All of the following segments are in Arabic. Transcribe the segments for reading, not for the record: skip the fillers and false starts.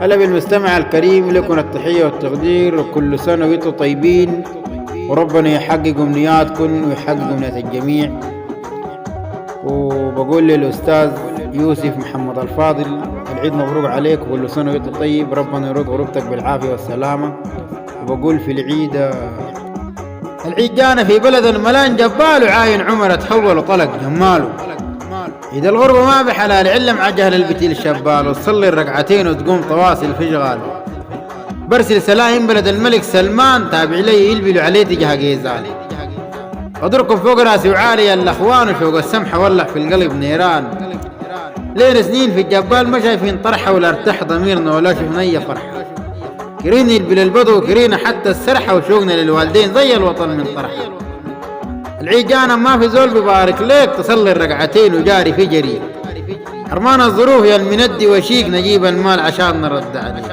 هلا بالمستمع الكريم، لكم التحية والتقدير، وكل سنة وانتم طيبين، وربنا يحقق أمنياتكم ويحقق أمنيات الجميع. وبقول للأستاذ يوسف محمد الفاضل العيد مبروك عليك، وكل سنة وانتم طيب، ربنا يرد غربتك بالعافية والسلامة. وبقول في العيد جانا في بلد الملان جبال، وعاين عمر تحول وطلق جماله. إذا الغربة ما بحلال علم عجهل البتيل شبال، وتصلي الركعتين وتقوم طواصل في شغال. برسل سلايم بلد الملك سلمان، تابع لي يلبلوا عليه تجاه جيزان. اضركم فوق راسي وعالي الاخوان، وفوق السمحة ولع في القلب نيران. لين سنين في الجبال ما شايفين طرحة، ولا ارتاح ضميرنا ولا شفنا اي فرحة. كرينا يلبل البدو وكرينا حتى السرحة، وشوقنا للوالدين زي الوطن من طرحة. العيد جانا ما في زول ببارك ليك، تصلي الركعتين وجاري في جري. حرمان الظروف يا المندي وشيك، نجيب المال عشان نرد عليك،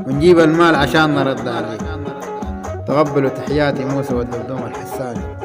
ونجيب المال عشان نرد عليك. تقبلوا تحياتي موسى والدمدوم الحساني.